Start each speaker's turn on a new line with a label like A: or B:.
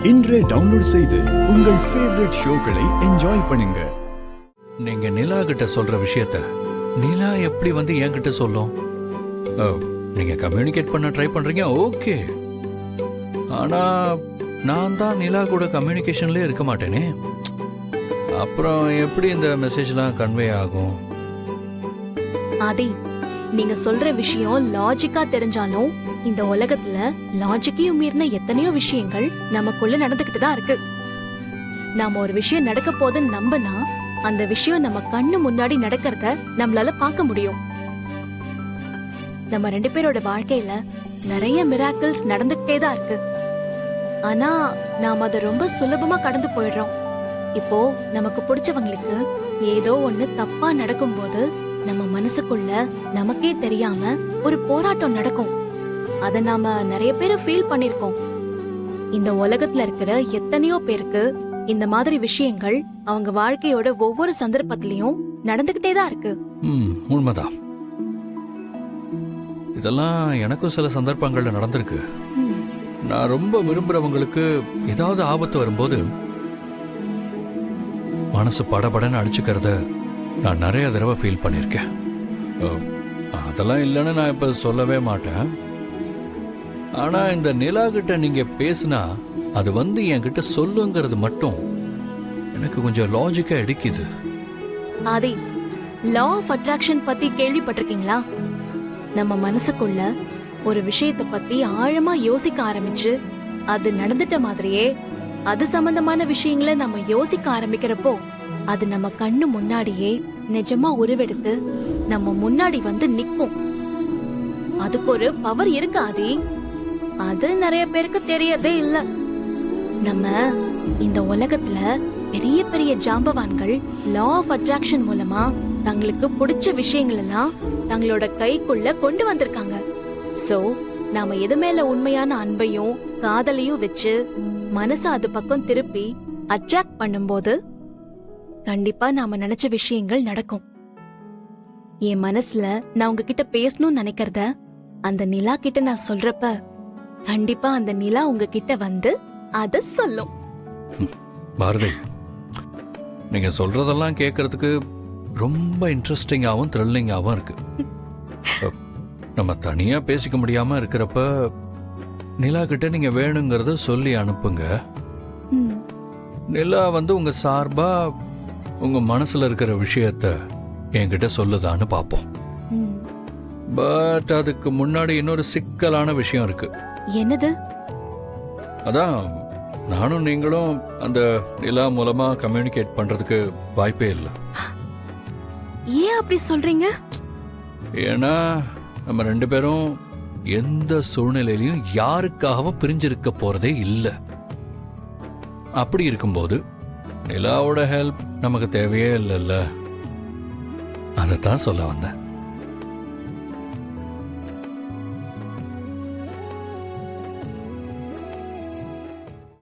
A: இன்றே டவுன்லோட் செய்து உங்கள் ஃபேவரட் ஷோக்களை என்ஜாய் பண்ணுங்க.
B: நீங்க நிலா கிட்ட சொல்ற விஷயத்த நிலா எப்படி வந்து என்கிட்ட சொல்லும்? நீங்க கம்யூனிகேட் பண்ண ட்ரை பண்றீங்க, ஓகே. ஆனா நான் தான் நிலா கூட கம்யூனிகேஷன்லயே இருக்க மாட்டேனே. அப்புறம் எப்படி இந்த மெசேஜ்லாம் கன்வே ஆகும்?
C: ஆதி, நீங்க சொல்ற விஷயம் லாஜிக்கா தெரிஞ்சாலும் இந்த உலகத்துல லாஜிக்கையும் மீறின எத்தனையோ விஷயங்கள் நமக்குள்ள நடந்துகிட்டு தான் இருக்கு. நாம ஒரு விஷயம் நடக்க போதுன்னு நம்பினா அந்த விஷயம் நம்ம கண்ணு முன்னாடி நடக்கிறத நம்மளால பார்க்க முடியும். நம்ம 2 பேரோட வாழ்க்கையில நிறைய மிராக்கிள்ஸ் நடந்துகிட்டே தான் இருக்கு. ஆனா நாம அதை ரொம்ப சுலபமா கடந்து போயிடுறோம். இப்போ நமக்கு பிடிச்சவங்களுக்கு ஏதோ ஒண்ணு தப்பா நடக்கும் போது நம்ம மனசுக்குள்ள நமக்கே தெரியாம ஒரு போராட்டம் நடக்கும். அத நாம நிறைய பேரை ஃபீல் பண்ணிருக்கோம். இந்த உலகத்துல இருக்கிற எத்தனையோ பேருக்கு இந்த மாதிரி விஷயங்கள் அவங்க வாழ்க்கையோட ஒவ்வொரு சந்தர்ப்பத்திலயும் நடந்துகிட்டே தான் இருக்கு.
B: உண்மைதான். இதெல்லாம் எனக்கும் சில சந்தர்ப்பங்கள்ல நடந்திருக்கு. நான் ரொம்ப விரும்புறவங்களுக்கு ஏதாவது ஆபத்து வரும்போது மனசு படபடன்னு அடிச்சுக்கிறத நான் நிறைய தடவை ஃபீல் பண்ணியிருக்கேன். அதெல்லாம் இல்லைன்னு நான் இப்ப சொல்லவே மாட்டேன். ஆனா இந்த நிலா கிட்ட நீங்க பேசினா அது வந்து என்கிட்ட சொல்லுங்கிறது மட்டும் எனக்கு கொஞ்சம் லாஜிக்கா அடிக்குது.
C: ஆதி, லா ஆஃப் அட்ராக்ஷன் பத்தி கேள்விப்பட்டிருக்கீங்களா? நம்ம மனசுக்குள்ள ஒரு விஷயத்தை பத்தி ஆழமா யோசிக்க ஆரம்பிச்சு அது நடந்துட்ட மாதிரியே அது சம்பந்தமான விஷயங்களை நம்ம யோசிக்க ஆரம்பிக்கிறப்போ அது நம்ம கண்ணு முன்னாடியே நிஜமா உருவெடுத்து நம்ம முன்னாடி வந்து நிக்கும். அதுக்கு ஒரு பவர் இருக்கு ஆதி. அது நிறைய பேருக்கு தெரியறதே இல்ல. நம்ம இந்த உலகத்துல பெரிய பெரிய ஜாம்பவான்கள் லா ஆஃப் அட்ராக்ஷன் மூலமா தங்களுக்கு பிடிச்ச விஷயங்கள் எல்லாம் தங்களோட கைக்குள்ள கொண்டு வந்திருக்காங்க. சோ நாம எது மேல உண்மையான அன்பையும் காதலையும் வச்சு மனச அது பக்கம் திருப்பி அட்ராக்ட் பண்ணும்போது கண்டிப்பா நாம நினைச்ச விஷயங்கள் நடக்கும். என் மனசுல நான் உங்ககிட்ட பேசணும்னு நினைக்கிறத அந்த நிலா கிட்ட நான் சொல்றப்ப கண்டிப்பா அந்த நிலா உங்ககிட்ட வந்து அத சொல்லும்.
B: பாரதி, நீங்க சொல்றதெல்லாம் கேட்கறதுக்கு ரொம்ப இன்ட்ரெஸ்டிங்காவும் த்ரில்லிங்காவும் இருக்கு. நம்ம தனியா பேசிக்க முடியாம இருக்கிறப்ப நிலா கிட்ட நீங்க வேணுங்கிறத சொல்லி அனுப்புங்க. நிலா வந்து உங்க சார்பா உங்க மனசுல இருக்கிற விஷயத்த என்கிட்ட சொல்லுதான்னு பாப்போம். பட் அதுக்கு முன்னாடி இன்னொரு சிக்கலான விஷயம் இருக்கு.
C: என்னது?
B: அதான் நானும் நீங்களும் அந்த நிலா மூலமா கம்யூனிகேட் பண்றதுக்கு வாய்ப்பே இல்லை.
C: ஏன் அப்படி சொல்றீங்க?
B: ஏன்னா நம்ம 2 பேரும் எந்த சூழ்நிலையிலையும் யாருக்காகவும் பிரிஞ்சிருக்க போறதே இல்லை. அப்படி இருக்கும்போது நிலாவோட ஹெல்ப் நமக்கு தேவையே இல்லைல்ல. அதைத்தான் சொல்ல வந்தேன்.